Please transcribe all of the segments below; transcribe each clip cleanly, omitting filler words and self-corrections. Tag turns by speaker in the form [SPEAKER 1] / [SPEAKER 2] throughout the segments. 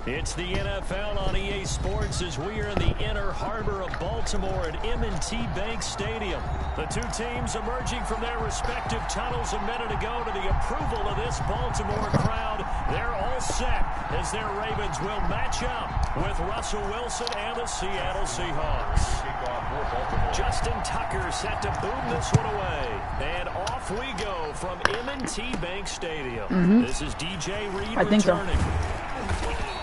[SPEAKER 1] It's the NFL on EA Sports as we are in the inner harbor of Baltimore at M&T Bank Stadium. The two teams emerging from their respective tunnels a minute ago to the approval of this Baltimore crowd. They're all set as their Ravens will match up with Russell Wilson and the Seattle Seahawks. Justin Tucker set to boom this one away. And off we go from M&T Bank Stadium. This is DJ Reed returning.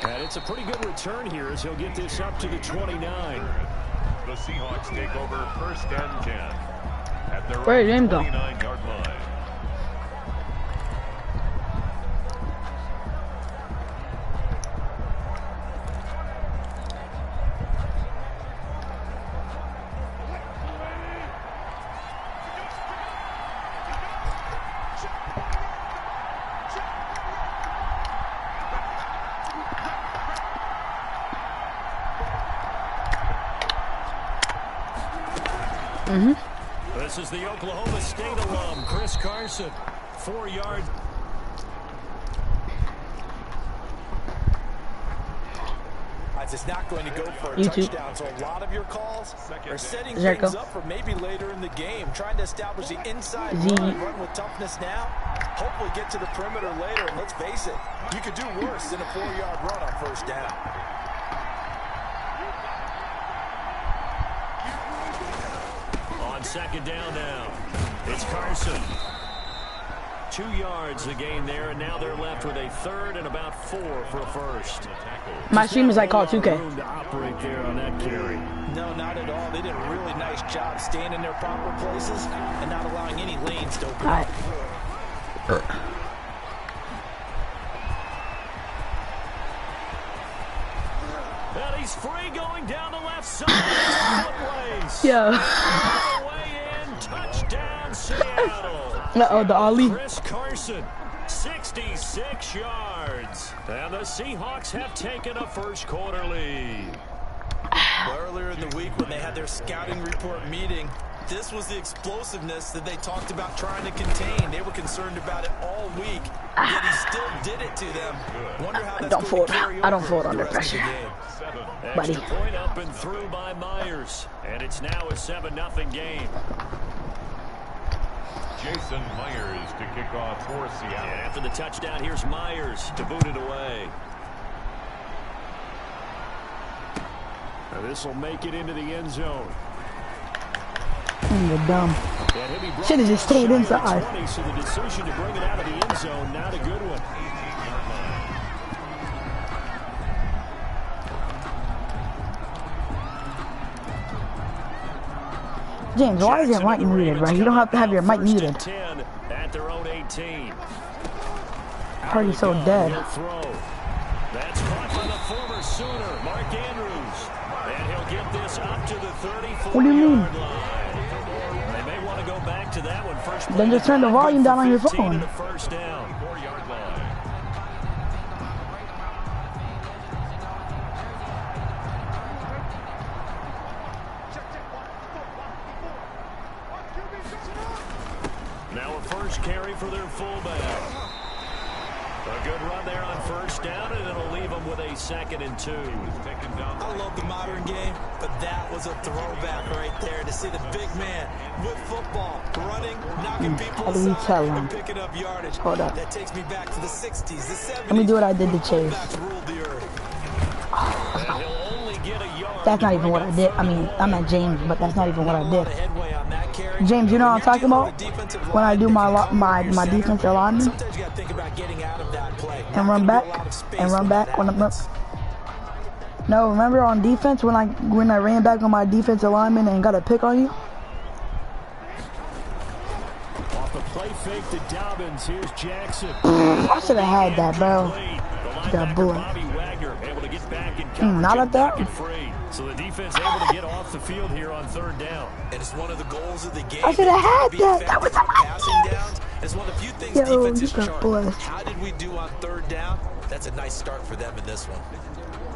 [SPEAKER 1] And it's a pretty good return here as he'll get this up to the 29.
[SPEAKER 2] The Seahawks take over first and 10 at their 29-yard line.
[SPEAKER 1] This is the Oklahoma State alum, Chris Carson. 4 yards.
[SPEAKER 3] It's not going to go for a touchdown, so a lot of your calls are setting things up for maybe later in the game, trying to establish the inside run with toughness now, hopefully get to the perimeter later, and let's face it, you could do worse than a 4-yard run on first down.
[SPEAKER 1] On second down now, it's Carson. 2 yards the gain there, and now they're left with a third and about 4 for a first.
[SPEAKER 4] My stream is like called 2K.
[SPEAKER 1] Room to operate there on that carry.
[SPEAKER 3] No, not at all. They did a really nice job staying in their proper places and not allowing any lanes to open up.
[SPEAKER 1] And he's free going down the left side.
[SPEAKER 4] Yeah.
[SPEAKER 1] Touchdown, Seattle.
[SPEAKER 4] The Ollie.
[SPEAKER 1] Chris Carson, 66 yards. And the Seahawks have taken a first quarter lead.
[SPEAKER 3] Earlier in the week when they had their scouting report meeting, this was the explosiveness that they talked about trying to contain. They were concerned about it all week, yet he still did it to them. Wonder how that's going to carry over.
[SPEAKER 4] I don't fold under pressure.
[SPEAKER 1] Extra point up and through by Myers. And it's now a 7-0 game.
[SPEAKER 2] Jason Myers to kick off for Seattle.
[SPEAKER 1] And after the touchdown, here's Myers to boot it away. Now this will make it into the end zone.
[SPEAKER 4] You're dumb. Should have just stayed inside.
[SPEAKER 1] 20, so the decision to bring it out of the end zone, not a good one.
[SPEAKER 4] James, why is your mic muted, bro? You don't have to have your mic muted.
[SPEAKER 1] At their own 18.
[SPEAKER 4] Party's so dead.
[SPEAKER 1] That's caught from the former Sooner, Mark Andrews. And he'll get this up to the 34-yard
[SPEAKER 4] What do you mean?
[SPEAKER 1] line. They may want to go back to that one first.
[SPEAKER 4] Then just turn the volume down on your phone.
[SPEAKER 1] First down.
[SPEAKER 2] 4-yard line.
[SPEAKER 1] Now a first carry for their fullback. A good run there on first down, and it'll leave them with a 2nd and 2.
[SPEAKER 3] I love the modern game, but that was a throwback right there to see the big man with football, running, knocking people aside, and picking up yardage.
[SPEAKER 4] Hold up.
[SPEAKER 3] That takes me back to the 60s, the 70s.
[SPEAKER 4] Let me do what I did to Chase. That's not even what I did. I mean, I'm not James, but that's not even what I did. James, you know what I'm talking about? When I do my defensive alignment and run back when I'm up. No, remember on defense when I ran back on my defensive alignment and got a pick on you?
[SPEAKER 1] Off the play fake to Dobbins, here's Jackson.
[SPEAKER 4] I should have had that, bro. That bullet. Not at that.
[SPEAKER 1] So the defense able to get off the field here on third down.
[SPEAKER 3] And it's one of the goals of the game.
[SPEAKER 4] I should have had that. That was
[SPEAKER 3] passing downs. It's one of the few things defense is sharp.
[SPEAKER 4] Blessed.
[SPEAKER 3] How did we do on third down? That's a nice start for them in this one.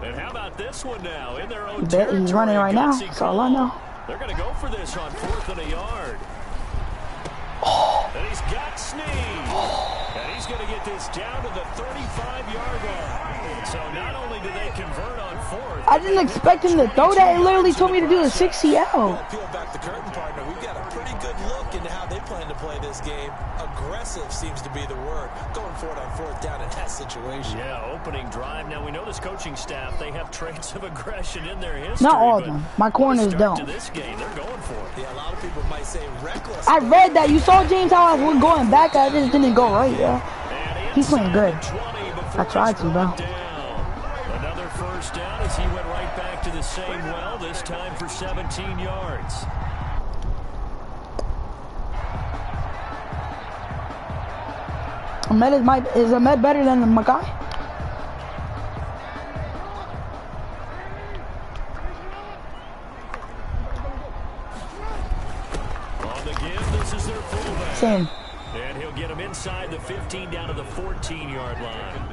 [SPEAKER 1] And how about this one now in their own
[SPEAKER 4] territory? He's running right now. That's all I know.
[SPEAKER 1] They're going to go for this on 4th and a yard. And he's got Snead. And he's going to get this down to the 35-yard line. So not only do they convert on fourth,
[SPEAKER 4] I didn't expect him to throw that. It literally told me to do a 60 out.
[SPEAKER 3] Peel back the curtain, partner. We've got a pretty good look into how they plan to play this game. Aggressive seems to be the word. Going for it on fourth down in that situation.
[SPEAKER 1] Yeah, opening drive. Now we know this coaching staff, they have traits of aggression in their history.
[SPEAKER 4] Not all of them. My corners don't.
[SPEAKER 1] To this game, they're going for it.
[SPEAKER 3] Yeah, a lot of people might say reckless.
[SPEAKER 4] I read that. You saw James how I was going back. I just didn't go right, yeah. He's playing good. I tried to, bro.
[SPEAKER 1] Another first down as he went right back to the same well, this time for 17 yards.
[SPEAKER 4] Is Ahmed better than Makai?
[SPEAKER 1] On the give, this is their fullback.
[SPEAKER 4] Same.
[SPEAKER 1] And he'll get him inside the 15 down to the 14-yard line.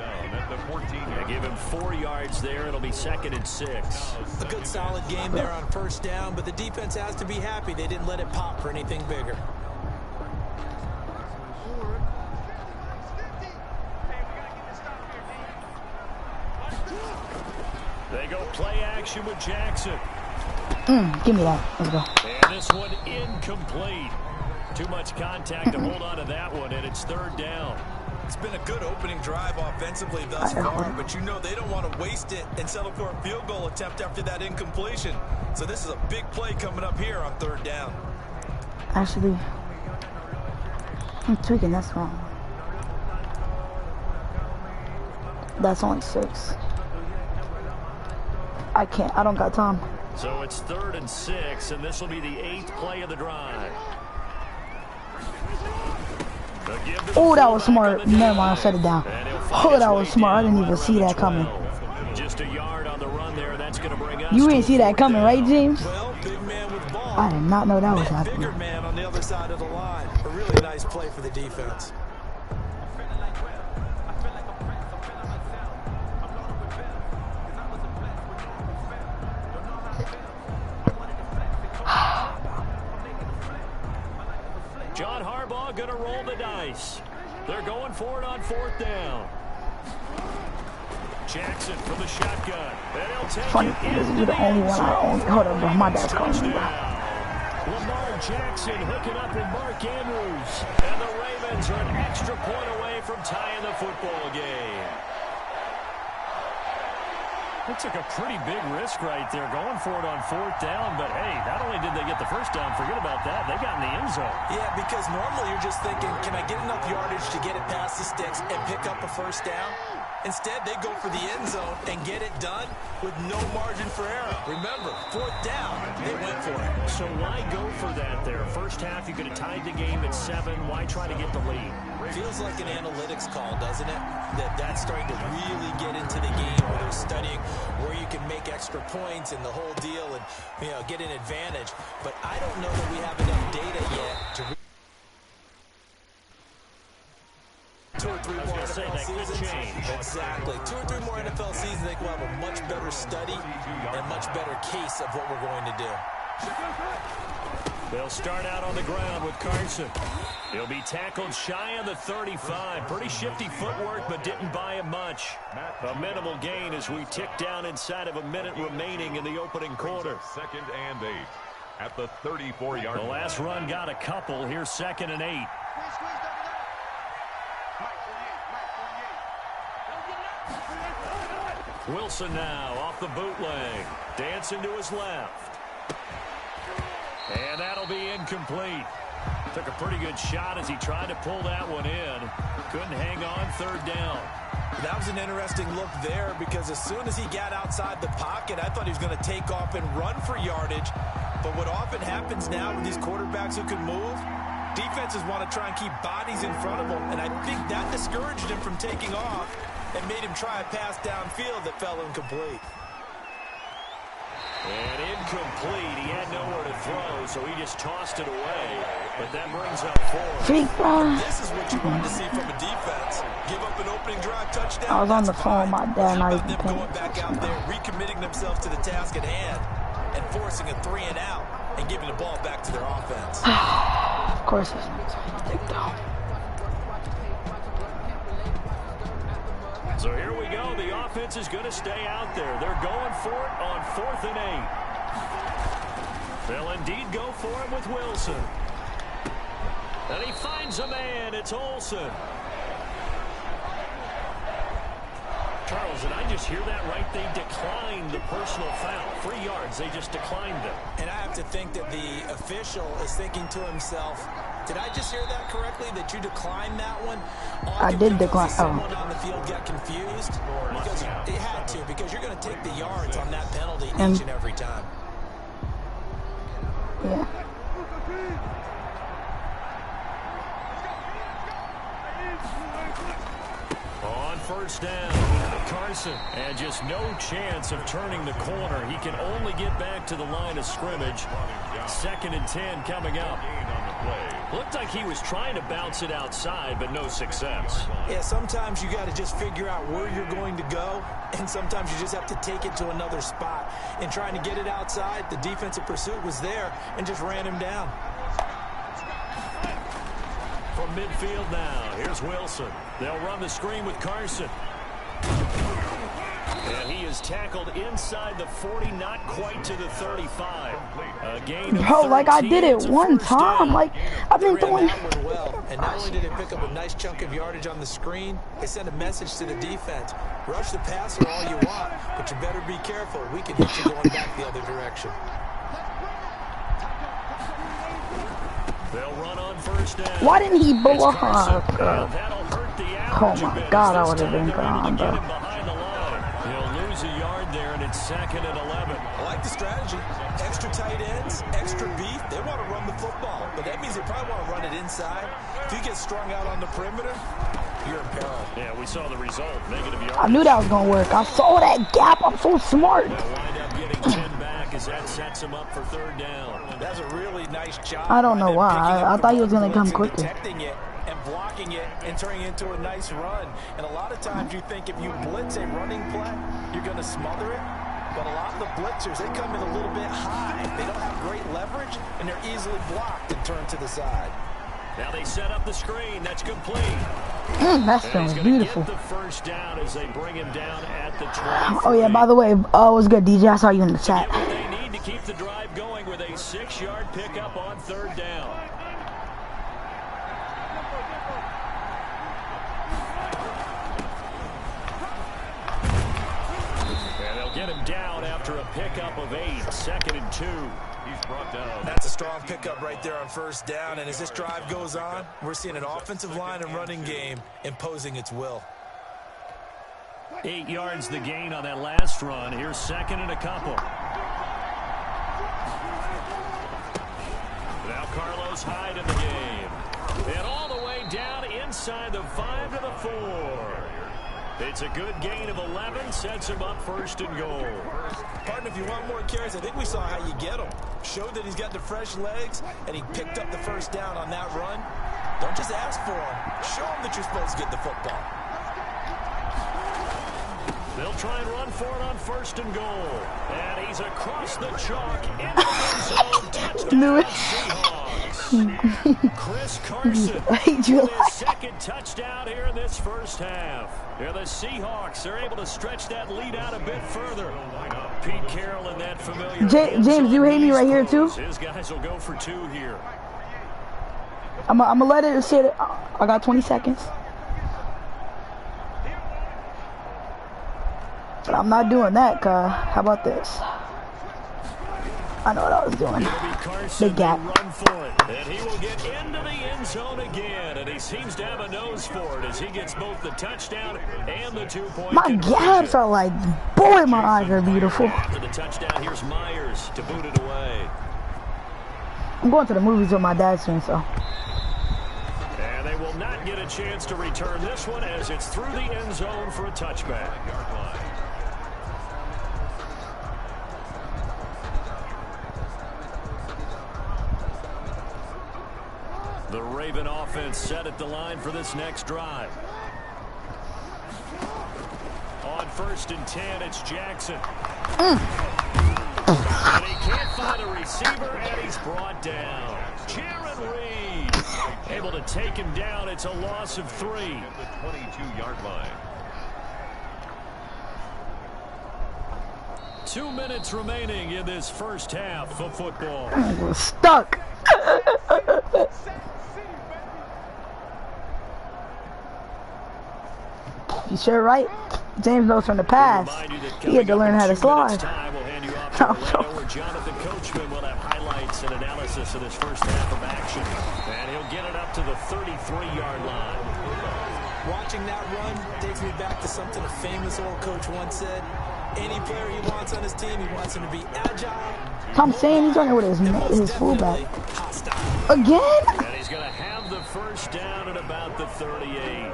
[SPEAKER 1] They give him 4 yards there. It'll be 2nd and 6.
[SPEAKER 3] A good solid game there on first down, but the defense has to be happy they didn't let it pop for anything bigger.
[SPEAKER 1] They go play action with Jackson.
[SPEAKER 4] Give me that. Let's go.
[SPEAKER 1] And this one incomplete. Too much contact to hold on to that one, and it's 3rd down.
[SPEAKER 3] It's been a good opening drive offensively thus far, but you know they don't want to waste it and settle for a field goal attempt after that incompletion. So this is a big play coming up here on 3rd down.
[SPEAKER 4] Actually, I'm tweaking. That's wrong. That's only 6. I can't. I don't got time.
[SPEAKER 1] So it's 3rd and 6, and this will be the 8th play of the drive.
[SPEAKER 4] Oh, that was smart. Never mind, I set it down. Oh, that was smart. I didn't even see that coming.
[SPEAKER 1] Just a yard on the run there. That's going to bring us.
[SPEAKER 4] You didn't see that coming, right, James?
[SPEAKER 3] Well, big man with ball.
[SPEAKER 4] I did not know that was happening.
[SPEAKER 3] Bigger man on the other side of the line. A really nice play for the defense.
[SPEAKER 1] John Harbaugh going to roll the dice. They're going for it on 4th down. Jackson from the shotgun. And he'll take
[SPEAKER 4] Funny, this is the only one I own. Hold on, bro. My dad's calling me.
[SPEAKER 1] Lamar Jackson hooking up with Mark Andrews. And the Ravens are an extra point away from tying the football game. They took a pretty big risk right there going for it on 4th down, but hey, not only did they get the first down, forget about that, they got in the end zone. Yeah, because normally you're just thinking, can I get enough yardage to get it past the sticks and pick up a first down? Instead, they go for the end zone and get it done with no margin for error. Remember, 4th down, they went for it. So why go for that there? First half, you could have tied the game at 7. Why try to get the lead? Feels like an analytics call, doesn't it? That's starting to really get into the game where they're studying where you can make extra points and the whole deal and, you know, get an advantage. But I don't know that we have enough data yet to 2 or 3 more NFL seasons. Exactly. 2 or 3 more NFL seasons, I think we'll have a much better study and much better case of what we're going to do. They'll start out on the ground with Carson. He'll be tackled shy of the 35. Pretty shifty footwork, but didn't buy him much. A minimal gain as we tick down inside of a minute remaining in the opening quarter.
[SPEAKER 2] 2nd and 8 at the 34-yard line.
[SPEAKER 1] The last run got a couple. Here's 2nd and 8. Wilson now off the bootleg. Dancing to his left. And that'll be incomplete. Took a pretty good shot as he tried to pull that one in. Couldn't hang on 3rd down.
[SPEAKER 3] That was an interesting look there because as soon as he got outside the pocket, I thought he was going to take off and run for yardage. But what often happens now with these quarterbacks who can move, defenses want to try and keep bodies in front of them. And I think that discouraged him from taking off and made him try a pass downfield that fell incomplete.
[SPEAKER 1] And incomplete. He had nowhere to throw, so he just tossed it away. But that brings up 4.
[SPEAKER 3] This is what you want to see from a defense. Give up an opening drive touchdown.
[SPEAKER 4] I was on the phone with my dad, not even
[SPEAKER 3] them going back out there, recommitting themselves to the task at hand, and forcing a 3 and out, and giving the ball back to their offense.
[SPEAKER 4] Of course, it's down.
[SPEAKER 1] So here we go. The offense is going to stay out there. They're going for it on 4th and 8. They'll indeed go for it with Wilson. And he finds a man. It's Olsen. Charles, did I just hear that right? They declined the personal foul. 3 yards. They just declined it.
[SPEAKER 3] And I have to think that the official is thinking to himself, did I just hear that correctly, that you declined that one?
[SPEAKER 4] I did decline.
[SPEAKER 3] Someone on the field got confused. Because they had to, because you're going to take the yards on that penalty each and every time.
[SPEAKER 4] Yeah.
[SPEAKER 1] On 1st down, Carson. And just no chance of turning the corner. He can only get back to the line of scrimmage. 2nd and 10 coming up. Looked like he was trying to bounce it outside, but no success.
[SPEAKER 3] Yeah, sometimes you got to just figure out where you're going to go, and sometimes you just have to take it to another spot. In trying to get it outside, the defensive pursuit was there and just ran him down.
[SPEAKER 1] From midfield now, here's Wilson. They'll run the screen with Carson. And he is tackled inside the 40, not quite to the 35. A gain of
[SPEAKER 4] Bro, like I did it one time.
[SPEAKER 1] Down.
[SPEAKER 4] Like I've been doing.
[SPEAKER 3] Well, and not only did they pick up a nice chunk of yardage on the screen, they sent a message to the defense. Rush the passer all you want, but you better be careful. We can hit you going back the other direction.
[SPEAKER 1] They'll run on 1st down.
[SPEAKER 4] Why didn't he blow up?
[SPEAKER 1] Oh
[SPEAKER 4] my God, I would have been gone, bro.
[SPEAKER 1] He'll lose a yard there, and it's 2nd and 11.
[SPEAKER 3] I like the strategy. Extra tight ends, extra beef. They want to run the football, but that means they probably want to run it inside. If you get strung out on the perimeter, you're in peril.
[SPEAKER 1] Yeah, we saw the result. Negative yardage.
[SPEAKER 4] I knew that was gonna work. I saw that gap. I'm so smart.
[SPEAKER 1] They'll wind up getting 10 back as that sets him up for 3rd down.
[SPEAKER 3] That's a really nice job.
[SPEAKER 4] I don't know why. I thought he was gonna come quicker.
[SPEAKER 3] Detecting it and blocking it and turning it into a nice run. And a lot of times you think if you blitz a running play, you're going to smother it. But a lot of the blitzers, they come in a little bit high. They don't have great leverage, and they're easily blocked and turned to the side.
[SPEAKER 1] Now they set up the screen. That's complete.
[SPEAKER 4] That sounds beautiful.
[SPEAKER 1] Get the 1st down as they bring him down at the 20.
[SPEAKER 4] Oh yeah, by the way, it was good, DJ. I saw you in the chat.
[SPEAKER 1] What they need to keep the drive going with a 6-yard pickup on 3rd down. And they'll get him down after a pickup of 8. 2nd and 2. He's brought down.
[SPEAKER 3] That's a strong pickup right there on 1st down. And as this drive goes on, we're seeing an offensive line and running game imposing its will.
[SPEAKER 1] 8 yards the gain on that last run. Here's 2nd and a couple. Now Carlos Hyde in the game. And all the way down inside the 5 to the 4. It's a good gain of 11. Sets him up 1st and goal.
[SPEAKER 3] Partner, if you want more carries, I think we saw how you get him. Showed that he's got the fresh legs, and he picked up the 1st down on that run. Don't just ask for him. Show him that you're supposed to get the football.
[SPEAKER 1] They'll try and run for it on 1st and goal. And he's across the chalk into the end zone. Touchdown Seahawks. Chris Carson with his 2nd touchdown here in this 1st half. Yeah, the Seahawks are able to stretch that lead out a bit further. Pete Carroll in that familiar.
[SPEAKER 4] James, you hate me right here too?
[SPEAKER 1] His guys will go for 2 here.
[SPEAKER 4] I'm gonna let it sit. I got 20 seconds. But I'm not doing that, cuz. How about this? I know what I was doing. Big gap.
[SPEAKER 1] Run for it. And he will get into the end zone again. And he seems to have a nose for it as he gets both the touchdown and the 2-point
[SPEAKER 4] My gaps are like, boy, my eyes are beautiful.
[SPEAKER 1] After the touchdown, here's Myers to boot it away.
[SPEAKER 4] I'm going to the movies with my dad soon, so.
[SPEAKER 1] And they will not get a chance to return this one as it's through the end zone for a touchback. The Raven offense set at the line for this next drive. On 1st and 10, it's Jackson. And he can't find a receiver, and he's brought down. Jaron Reed able to take him down. It's a loss of 3.
[SPEAKER 2] The 22-yard line.
[SPEAKER 1] 2 minutes remaining in this first half of football.
[SPEAKER 4] I'm stuck. You sure right? James knows from the past. He had to learn how to slide.
[SPEAKER 1] Jonathan Coachman will have highlights and analysis of this first half of action. And he'll get it up to the 33-yard line.
[SPEAKER 3] Watching that run takes me back to something a famous old coach once said. Any player he wants on his team, he wants him to be agile.
[SPEAKER 4] I'm saying he's running with his fullback. Again?
[SPEAKER 1] And he's going to have the first down at about the 38.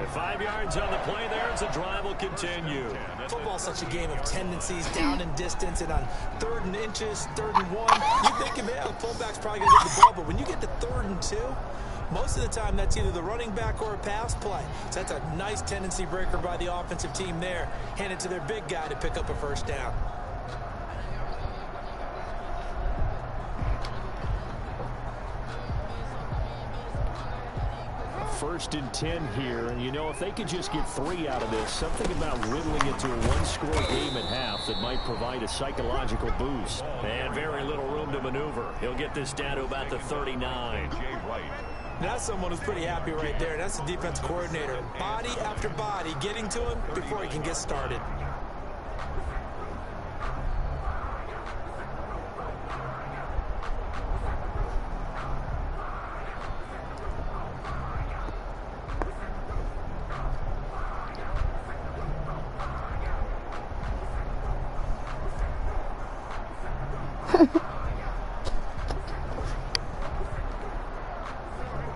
[SPEAKER 1] 5 yards on the play there as the drive will continue.
[SPEAKER 3] Football's such a game of tendencies, down and distance, and on 3rd and inches, 3rd and 1, you think, man, the fullback's probably going to get the ball, but when you get to 3rd and 2, most of the time that's either the running back or a pass play. So that's a nice tendency breaker by the offensive team there. Hand it to their big guy to pick up a first down.
[SPEAKER 1] First and 10 here, and you know, if they could just get 3 out of this, something about whittling it to a 1-score game at half that might provide a psychological boost. And very little room to maneuver. He'll get this down to about the 39.
[SPEAKER 3] That's someone who's pretty happy right there. That's the defense coordinator. Body after body getting to him before he can get started.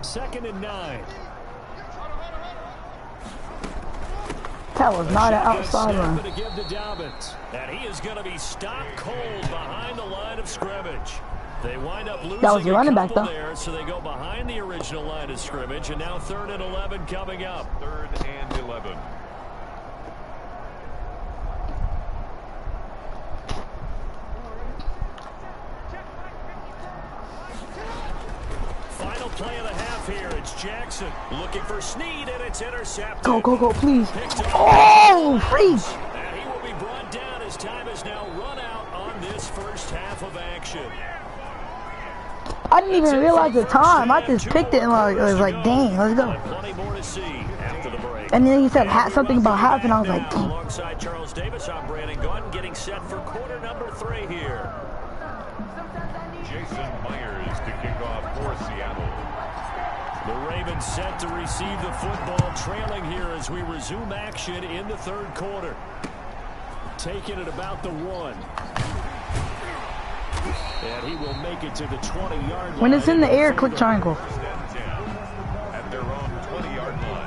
[SPEAKER 1] Second and 9.
[SPEAKER 4] That was not an outside run.
[SPEAKER 1] And he is going to be stopped cold behind the line of scrimmage. They wind up losing
[SPEAKER 4] that was your running back, though.
[SPEAKER 1] There, so they go behind the original line of scrimmage, and now 3rd and 11 coming up.
[SPEAKER 2] 3rd and 11.
[SPEAKER 1] Final play of the half here. It's Jackson looking for Snead, and it's intercepted.
[SPEAKER 4] Go, go, go, please. Oh, freeze.
[SPEAKER 1] And he will be brought down as time is now run out on this first half of action.
[SPEAKER 4] I didn't even realize the time. I just picked it and I was like, dang, let's go.
[SPEAKER 1] Plenty more to see after the break.
[SPEAKER 4] And then he said something about half, and I was like, dang.
[SPEAKER 1] Alongside Charles Davis, I'm Brandon Gaudin getting set for quarter number 3 here.
[SPEAKER 2] Jason Myers to kick off for Seattle.
[SPEAKER 1] The Ravens set to receive the football, trailing here as we resume action in the 3rd quarter. Taking it about the 1. And he will make it to the 20-yard line.
[SPEAKER 4] When it's in the air, click triangle.
[SPEAKER 2] At their own 20-yard line.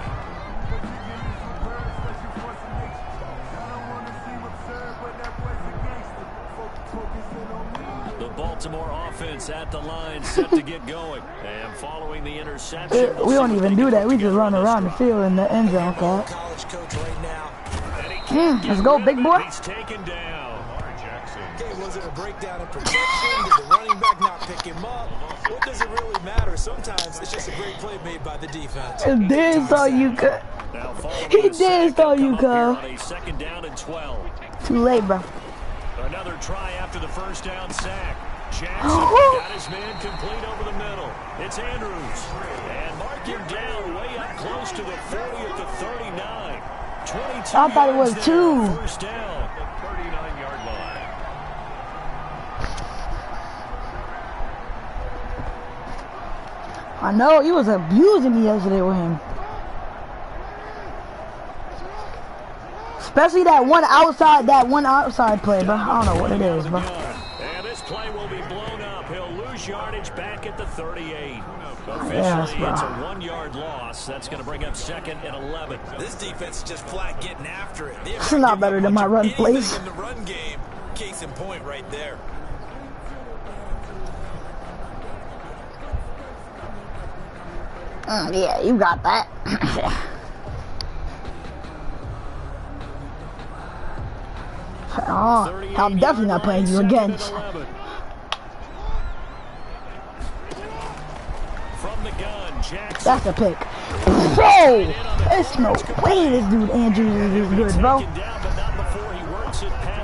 [SPEAKER 1] The Baltimore offense at the line set to get going. And following the interception.
[SPEAKER 4] We don't even do that. We just run around the field in the end zone.
[SPEAKER 3] College coach right now.
[SPEAKER 4] Let's go, big boy.
[SPEAKER 1] He's taken down.
[SPEAKER 3] Okay, was it a breakdown in protection? Did the running back not pick him up? What does it really matter? Sometimes it's just a great play made by the defense.
[SPEAKER 4] He did saw you, cut. He did saw you, cut.
[SPEAKER 1] 2nd down and 12.
[SPEAKER 4] Too late, bro.
[SPEAKER 1] Another try after the first down sack. Jackson got his man complete over the middle. It's Andrews. And mark him down way up close to the 40 at the 39. 22
[SPEAKER 4] I thought it was 2.
[SPEAKER 1] First down.
[SPEAKER 2] The 39-yard line.
[SPEAKER 4] I know, he was abusing me yesterday with him. Especially that one outside play, bro. I don't know what it is, bro.
[SPEAKER 1] And this play will be blown up. He'll lose yardage back at the 38. Officially,
[SPEAKER 4] Yes,
[SPEAKER 1] it's a 1-yard loss. That's going to bring up 2nd and 11.
[SPEAKER 3] This defense is just flat getting after it.
[SPEAKER 4] It's not better than my run plays.
[SPEAKER 3] In the run game, case in point right there.
[SPEAKER 4] Yeah, you got that. Oh, I'm definitely not playing you again. That's a pick. Whoa! There's no way this dude Andrews is this good, bro.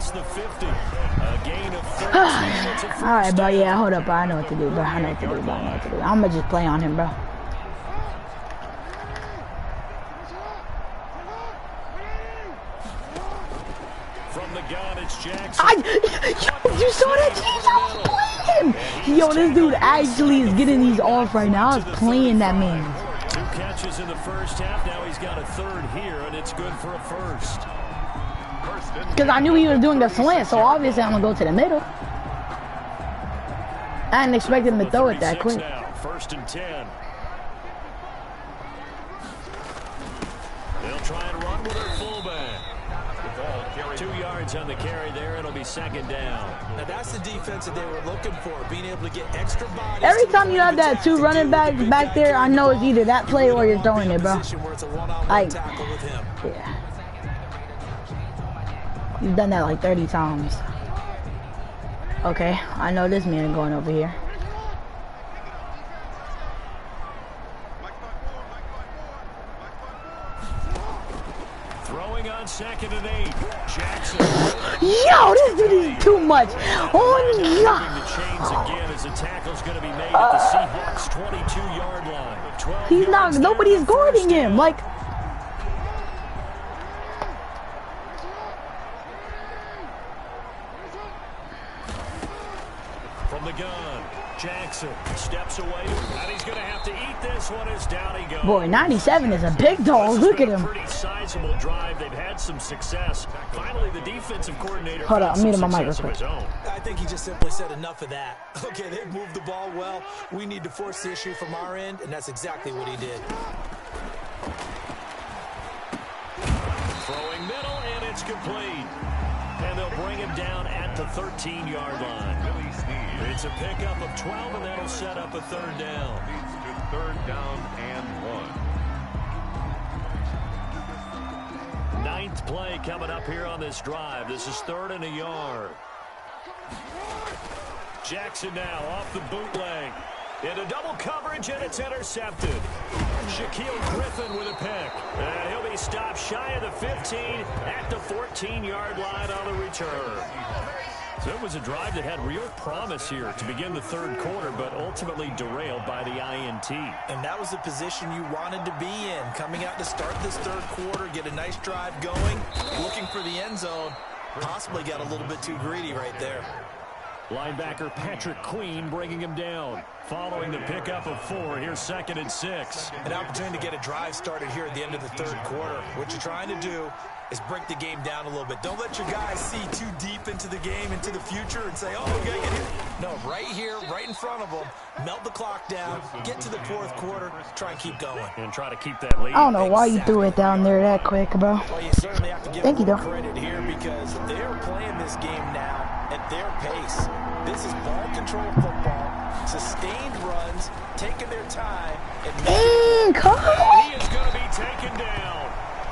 [SPEAKER 1] across the 50. A gain of 13.
[SPEAKER 4] All right, bro. Yeah, hold up, bro. I know what to do, bro. I know what to do, bro. I know what to do. I'm gonna just play on him, bro.
[SPEAKER 1] From the gun, it's Jackson.
[SPEAKER 4] You saw that? Him. Yo, this dude actually is getting these off right now. I was playing that man.
[SPEAKER 1] 2 catches in the first half. Now he's got a 3rd here, and it's good for a 1st.
[SPEAKER 4] Because I knew he was doing the slant, so obviously I'm going to go to the middle. I didn't expect him to throw it that quick.
[SPEAKER 1] Now, 1st and 10. They'll try and run with their fullback. 2 yards on the carry there. It'll be 2nd down.
[SPEAKER 3] Now that's the defense that they were looking for, being able to get extra bodies.
[SPEAKER 4] Every time you have that 2 running backs back there, I know it's either that play or you're throwing it, bro. Like, yeah. You've done that like 30 times. Okay, I know this man going over here.
[SPEAKER 1] Throwing on 2nd and 8. Jackson.
[SPEAKER 4] Yo, this dude is too much. Oh,
[SPEAKER 1] yeah. The chains again as the tackle's going to be made at the Seahawks 22-yard line.
[SPEAKER 4] He's not. Nobody's guarding him. Like.
[SPEAKER 1] From the gun, Jackson steps away, and he's going to have to eat this one as down he goes.
[SPEAKER 4] Boy, 97 is a big dog. Look at him.
[SPEAKER 1] Pretty sizable drive. They've had some success. Finally, the defensive coordinator.
[SPEAKER 4] Hold on, I'm muting my mic real quick.
[SPEAKER 3] I think he just simply said enough of that. Okay, they've moved the ball well. We need to force the issue from our end, and that's exactly what he did.
[SPEAKER 1] Throwing middle, and it's complete. And they'll bring him down at the 13-yard line. It's a pickup of 12, and that'll set up a 3rd down.
[SPEAKER 2] Leads to 3rd down and 1.
[SPEAKER 1] 9th play coming up here on this drive. This is 3rd and a yard. Jackson now off the bootleg. Into double coverage, and it's intercepted. Shaquille Griffin with a pick. And he'll be stopped shy of the 15 at the 14-yard line on the return. So it was a drive that had real promise here to begin the 3rd quarter, but ultimately derailed by the INT.
[SPEAKER 3] And that was the position you wanted to be in. Coming out to start this 3rd quarter, get a nice drive going, looking for the end zone. Possibly got a little bit too greedy right there.
[SPEAKER 1] Linebacker Patrick Queen bringing him down. Following the pickup of 4, here's 2nd and 6.
[SPEAKER 3] An opportunity to get a drive started here at the end of the 3rd quarter. What you're trying to do is break the game down a little bit. Don't let your guys see too deep into the game, into the future, and say, oh, we got to get here. No, right here, right in front of them, melt the clock down, get to the 4th quarter, try and keep going.
[SPEAKER 1] And try to keep that lead.
[SPEAKER 4] I don't know why you threw it down there that quick, bro.
[SPEAKER 3] Well, you certainly have to give them credit here because they're playing this game now at their pace. This is ball control football, sustained runs, taking their time, and
[SPEAKER 1] he is going to be taken down.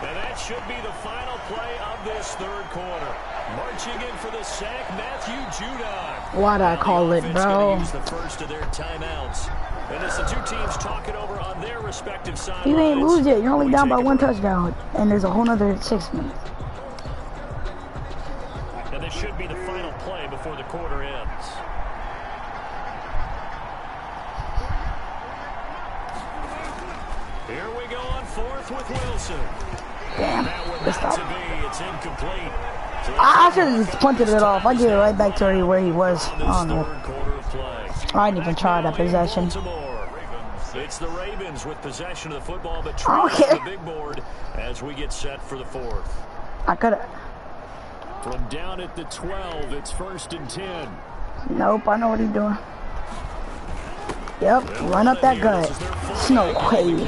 [SPEAKER 1] And that should be the final play of this 3rd quarter. Marching in for the sack, Matthew Judon.
[SPEAKER 4] Why'd I call it, bro?
[SPEAKER 1] Use the first of their timeouts. And as the 2 teams talk it over on their respective sidelines.
[SPEAKER 4] You ain't lose yet. You're only down by 1 touchdown, and there's a whole nother 6 minutes.
[SPEAKER 1] And this should be the final play before the quarter ends. Here we go on 4th with Wilson.
[SPEAKER 4] Damn,
[SPEAKER 1] it's incomplete.
[SPEAKER 4] I should have just punted it off. I get it right back to where he was. I don't know. I didn't even try that possession.
[SPEAKER 1] It's the Ravens with possession of the football, but trailing the big board as we get set for the 4th.
[SPEAKER 4] I could have.
[SPEAKER 1] From down at the 12, it's 1st and 10.
[SPEAKER 4] Nope, I know what he's doing. Yep, run up that gut. It's no way.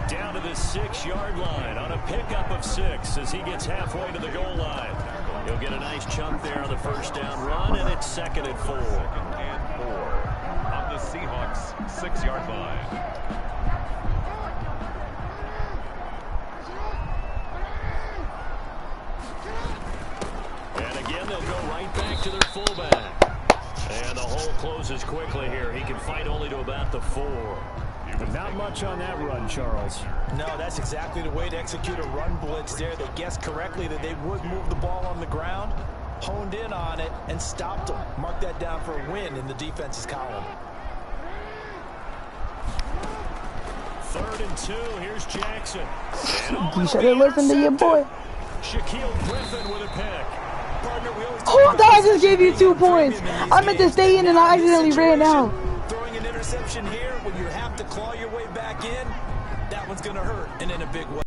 [SPEAKER 1] Down to the 6-yard line on a pickup of 6 as he gets halfway to the goal line. He'll get a nice chunk there on the 1st down run, and it's 2nd and 4.
[SPEAKER 2] 2nd and 4 on the Seahawks 6-yard line.
[SPEAKER 1] And again, they'll go right back to their fullback. And the hole closes quickly here. He can fight only to about the 4. Not much on that run, Charles.
[SPEAKER 3] No, that's exactly the way to execute a run blitz there. They guessed correctly that they would move the ball on the ground. honed in on it and stopped them. Mark that down for a win in the defense's column.
[SPEAKER 1] 3rd and 2. Here's Jackson.
[SPEAKER 4] You should have listened to your boy.
[SPEAKER 1] Shaquille Griffin with a pick. Partner, we always
[SPEAKER 4] oh, I just gave you 2 points. I meant to stay in and I accidentally ran out.
[SPEAKER 3] Throwing an interception here when you have to claw your way back in, that one's going to hurt, and in a big way.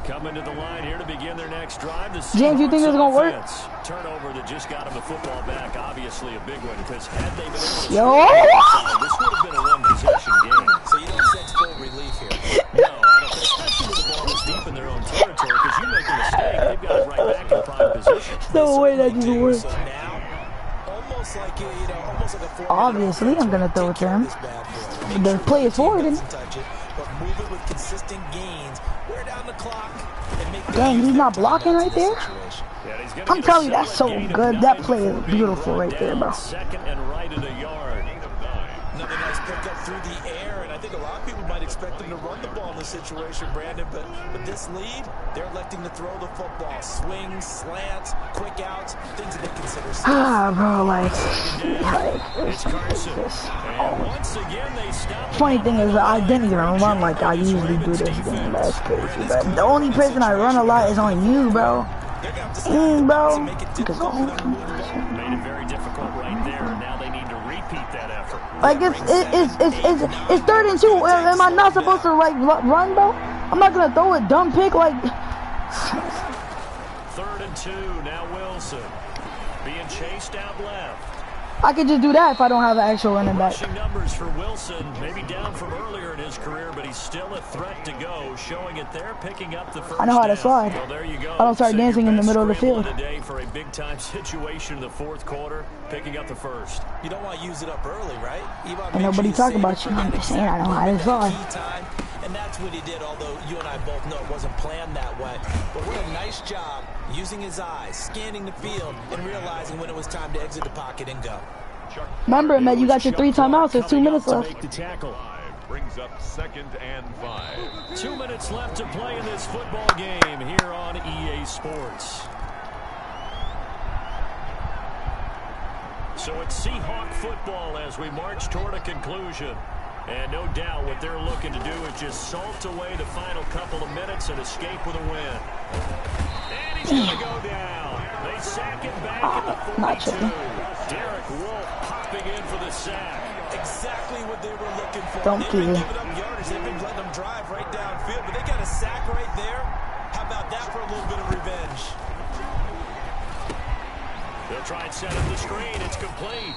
[SPEAKER 1] Coming to the line here to begin their next drive.
[SPEAKER 4] James, you think this is going to work?
[SPEAKER 1] Turnover that just got him the football back. Obviously a big one because had they been able to this would have been a one-possession game.
[SPEAKER 3] So you don't sense full relief here?
[SPEAKER 1] No, I don't think, especially with the ball that's deep in their own territory because you make a mistake, they've got it right back in prime position.
[SPEAKER 4] No way that doesn't work.
[SPEAKER 3] So now, almost like a
[SPEAKER 4] obviously, I'm going to throw it to him. The play is forward, isn't it?
[SPEAKER 3] But move it with consistent gains. Wear down the clock.
[SPEAKER 4] Dang, he's not blocking right there? I'm telling you, that's so good. That play is beautiful right there, bro.
[SPEAKER 1] Second and right at a yard.
[SPEAKER 3] Another nice pickup through the air, and I think a lot of people might expect them to run the ball in this situation, Brandon, but with this lead, they're electing to throw the football. Swings, slants, quick outs, things that they consider safe.
[SPEAKER 4] Bro, funny thing is, I didn't even run like I usually do this game. That's crazy, bro. The only person I run a lot is on you, bro. Bro. Because
[SPEAKER 1] made it very difficult right there, and now they need to repeat that effort.
[SPEAKER 4] Like it's 3rd and 2. Am I not supposed to like run, bro? I'm not gonna throw a dumb pick like.
[SPEAKER 1] 3rd and 2. Now Wilson being chased out left.
[SPEAKER 4] I could just do that if I don't have an actual running back.
[SPEAKER 1] Rushing numbers for Wilson, maybe down from earlier in his career, but he's still a threat to go, showing it there, picking up the first.
[SPEAKER 4] I know how to slide.
[SPEAKER 1] Well, there you go.
[SPEAKER 4] I don't start dancing in the middle of the field.
[SPEAKER 1] Today for a big-time situation in the 4th quarter, picking up the first.
[SPEAKER 3] You don't want to use it up early, right?
[SPEAKER 4] And nobody talking about you. I'm just saying I know how to slide.
[SPEAKER 3] And that's what he did, although you and I both know it wasn't planned that way. But what a nice job using his eyes, scanning the field, and realizing when it was time to exit the pocket and go.
[SPEAKER 4] Remember, man, you got your 3 timeouts. There's 2 minutes left.
[SPEAKER 2] Brings up 2nd and 5.
[SPEAKER 1] 2 minutes left to play in this football game here on EA Sports. So it's Seahawk football as we march toward a conclusion. And no doubt what they're looking to do is just salt away the final couple of minutes and escape with a win. And he's going to go down. They sack it back at the 42. Derek Wolfe popping in for the sack.
[SPEAKER 3] Exactly what they were looking for.
[SPEAKER 4] Don't
[SPEAKER 3] They've been giving up yardage. They've been letting them drive right downfield, but they got a sack right there. How about that for a little bit of revenge?
[SPEAKER 1] They'll try and set up the screen. It's complete.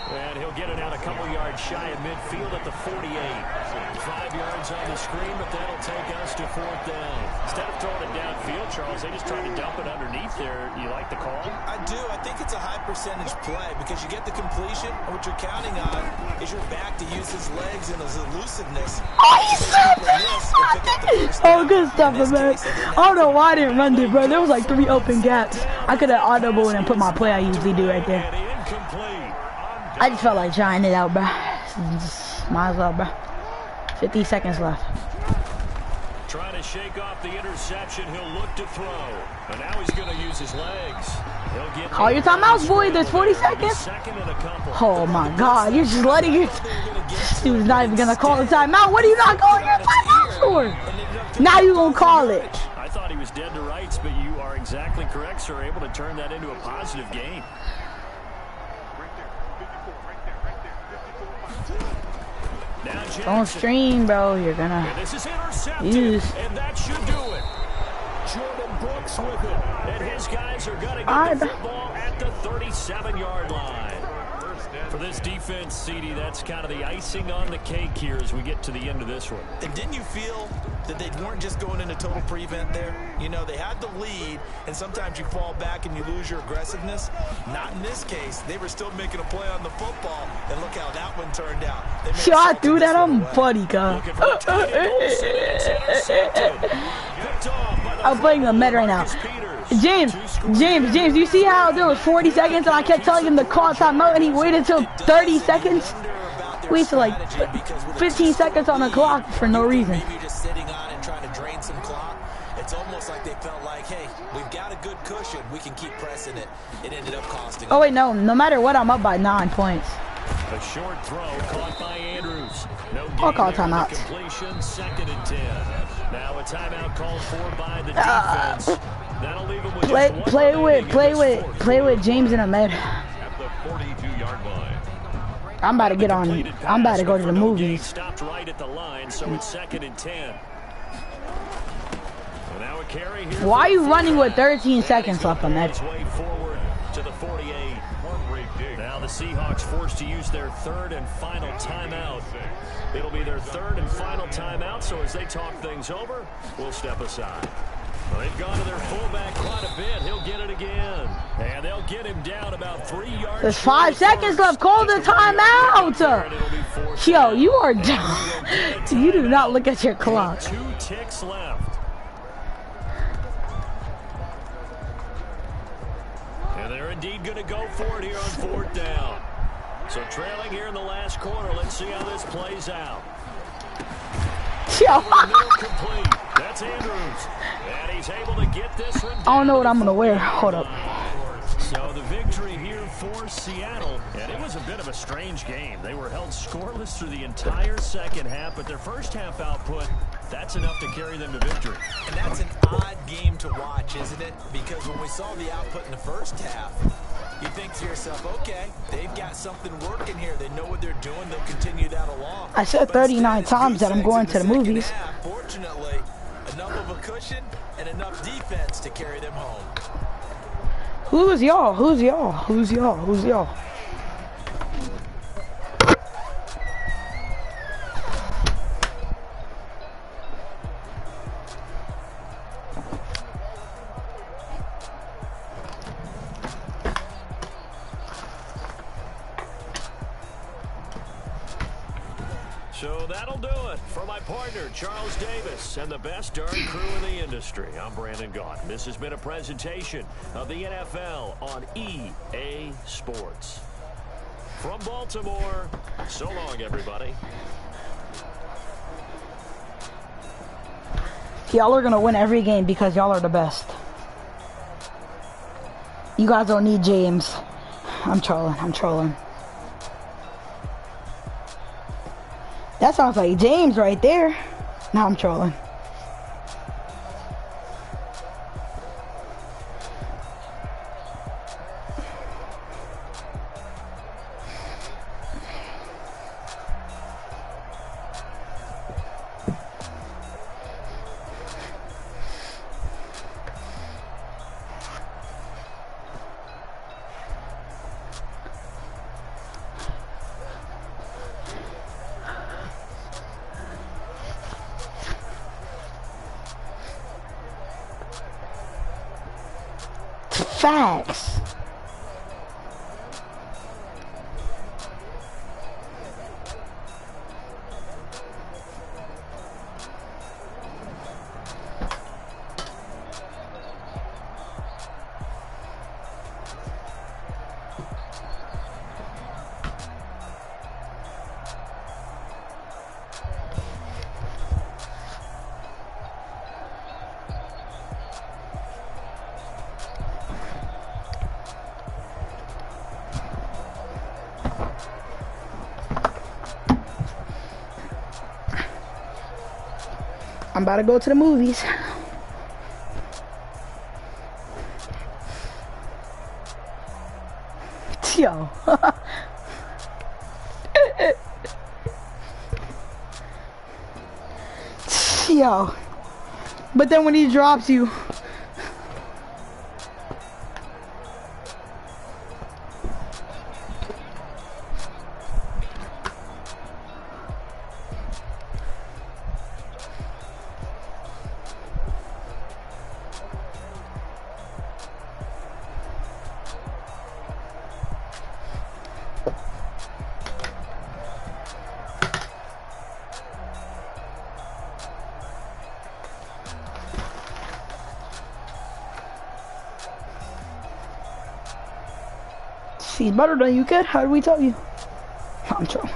[SPEAKER 1] And he'll get it out a couple yards shy of midfield at the 48. 5 yards on the screen, but that'll take us to 4th down. Instead of throwing it downfield, Charles, they just tried to dump it underneath there. You like the call?
[SPEAKER 3] I do. I think it's a high percentage play because you get the completion, and what you're counting on is your back to use his legs and his elusiveness.
[SPEAKER 4] Oh, good stuff, man. I don't know why I didn't run there, bro. There was like 3 open gaps. I could have audible and put my play I usually do right there. I just felt like trying it out, bro. Might as well, bro. 50 seconds left.
[SPEAKER 1] Trying to shake off the interception. He'll look to throw. And now he's going to use his legs.
[SPEAKER 4] Call your timeouts, boy. There's 40 seconds. Oh, my God. You're just letting it. This dude's not even going to call the timeout. What are you not calling your timeout for? Now you're going to call it.
[SPEAKER 1] I thought he was dead to rights, but you are exactly correct, sir. Able to turn that into a positive gain.
[SPEAKER 4] Don't stream, bro. You're gonna use.
[SPEAKER 1] And that should do it. Jordan Brooks with it. And his guys are gonna get the football at the 37-yard line. For this defense, CD, that's kind of the icing on the cake here as we get to the end of this one.
[SPEAKER 3] And didn't you feel that they weren't just going into total prevent there? You know, they had the lead, and sometimes you fall back and you lose your aggressiveness. Not in this case. They were still making a play on the football, and look how that one turned out.
[SPEAKER 4] I threw that on buddy, God. I'm playing a med right now. James, you see how there was 40 seconds and I kept telling him to call timeout and he waited until 30 seconds? wasted like 15 seconds on the clock for no reason.
[SPEAKER 3] Maybe just sitting on and trying to drain some clock. It's almost like they felt like, hey, we've got a good cushion. We can keep pressing it. It ended up costing.
[SPEAKER 4] Oh wait, no matter what, I'm up by 9 points.
[SPEAKER 1] A short throw caught by Andrews. No
[SPEAKER 4] I'll call timeout.
[SPEAKER 1] Completion, 2nd and 10. Now a timeout called for by the defense. That'll leave him with
[SPEAKER 4] play with James in the mid.
[SPEAKER 2] At the 42-yard line.
[SPEAKER 4] I'm about to get on. I'm about to go to the movies.
[SPEAKER 1] Stopped right at the line, so it's 2nd and 10. So now a carry here.
[SPEAKER 4] Why are you running with 13 seconds left on that?
[SPEAKER 1] Way forward to the 48. Now the Seahawks forced to use their 3rd and final timeout. It'll be their 3rd and final timeout, so as they talk things over, we'll step aside. Well, they've gone to their fullback quite a bit. He'll get it again. And they'll get him down about 3 yards.
[SPEAKER 4] There's 5 seconds left. Call the timeout. Yo, you are dumb. You do not look at your clock.
[SPEAKER 1] 2 ticks left. And they're indeed going to go for it here on 4th down. So trailing here in the last quarter. Let's see how this plays out.
[SPEAKER 4] Yo.
[SPEAKER 1] Complete. That's Andrews. And he's able to get this one.
[SPEAKER 4] I don't know what I'm going to wear. Hold up.
[SPEAKER 1] So the victory here for Seattle. And it was a bit of a strange game. They were held scoreless through the entire second half, but their first half output, that's enough to carry them to victory.
[SPEAKER 3] And that's an odd game to watch, isn't it? Because when we saw the output in the first half, you think to yourself, okay, they've got something working here. They know what they're doing. They'll continue that along.
[SPEAKER 4] I said 39 times that I'm going to the movies.
[SPEAKER 3] Half, fortunately, enough of a cushion and enough defense to carry them home.
[SPEAKER 4] Who's y'all? Who's y'all? Who's y'all? Who's y'all?
[SPEAKER 1] So that'll do it for my partner, Charles Davis, and the best darn crew in the industry. I'm Brandon Gaudin. This has been a presentation of the NFL on EA Sports. From Baltimore, so long, everybody.
[SPEAKER 4] Y'all are going to win every game because y'all are the best. You guys don't need James. I'm trolling. I'm trolling. That sounds like James right there. Now I'm trolling. Facts. I'm about to go to the movies. Yo. Yo. But then when he drops you. He's better than you, kid. How did we tell you? I'm trolling.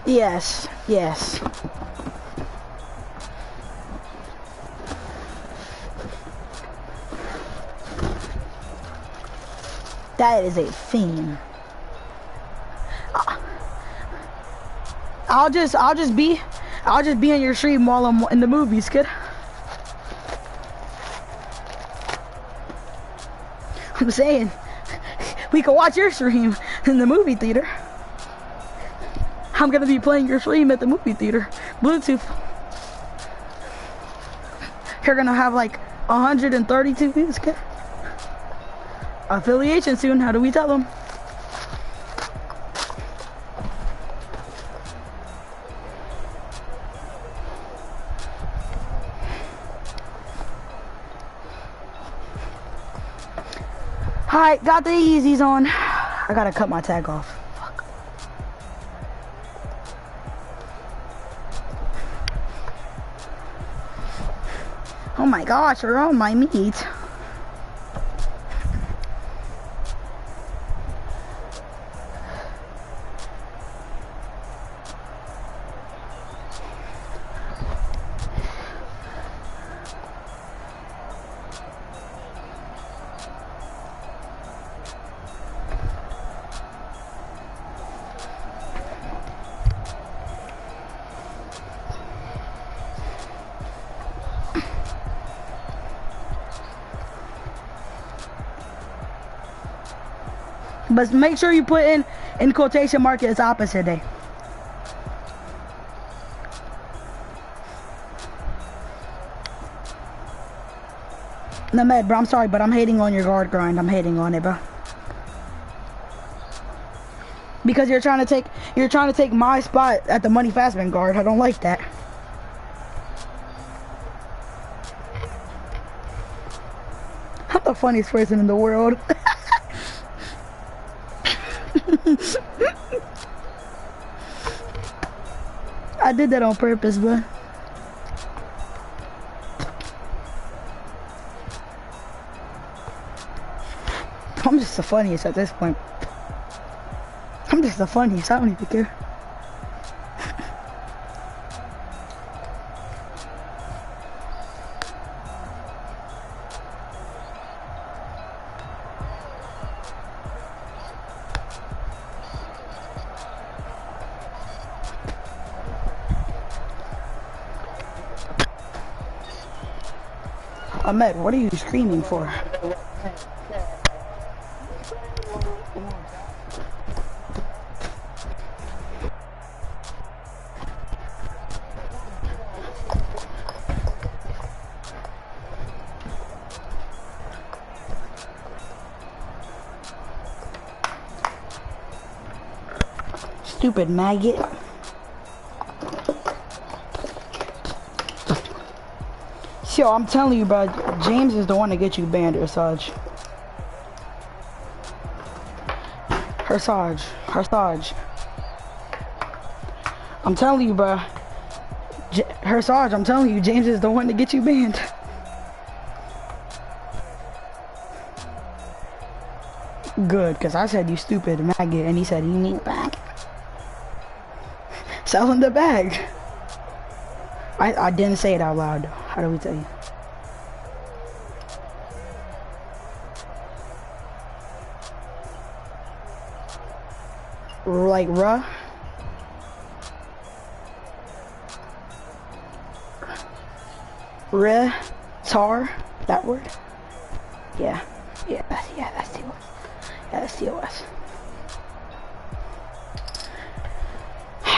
[SPEAKER 4] Yes, yes. That is a fiend. I'll just be in your stream while I'm in the movies, kid. I'm saying, we can watch your stream in the movie theater. I'm gonna be playing your stream at the movie theater. Bluetooth. You're gonna have like 132 views, kid. Affiliation soon, how do we tell them? Alright, got the Yeezys on. I gotta cut my tag off. Fuck. Oh my gosh, you're on my meat. But make sure you put in quotation mark it's opposite day. No, Med, bro, I'm sorry, but I'm hating on your guard grind. I'm hating on it, bro. Because you're trying to take my spot at the Money Fastman guard. I don't like that. I'm the funniest person in the world. I did that on purpose, bro. I'm just the funniest at this point. I'm just the funniest. I don't even care. Ahmed, what are you screaming for? Stupid maggot. Yo, I'm telling you, bro, James is the one to get you banned, Hersage. Hersage. I'm telling you, bro. Hersage, I'm telling you, James is the one to get you banned. Good, because I said you stupid maggot, and he said he need a bag. Sell him the bag. I didn't say it out loud, though. How do we tell you? Like, tar, that word? Yeah, that's TOS. Yeah, that's TOS.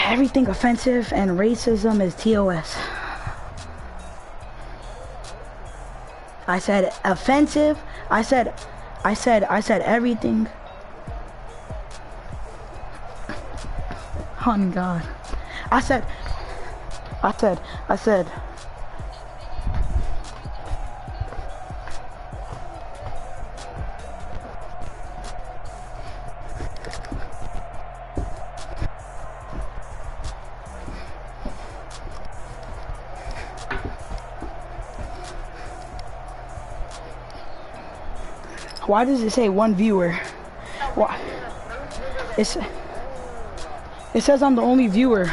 [SPEAKER 4] Everything offensive and racism is TOS. I said offensive. I said everything. Oh God. I said. Why does it say one viewer? Why? It says I'm the only viewer.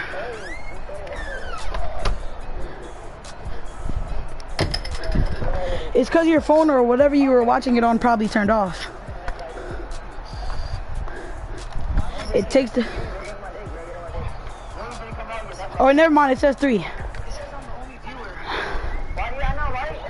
[SPEAKER 4] It's because your phone or whatever you were watching it on probably turned off. It takes the... Oh, never mind. It says 3.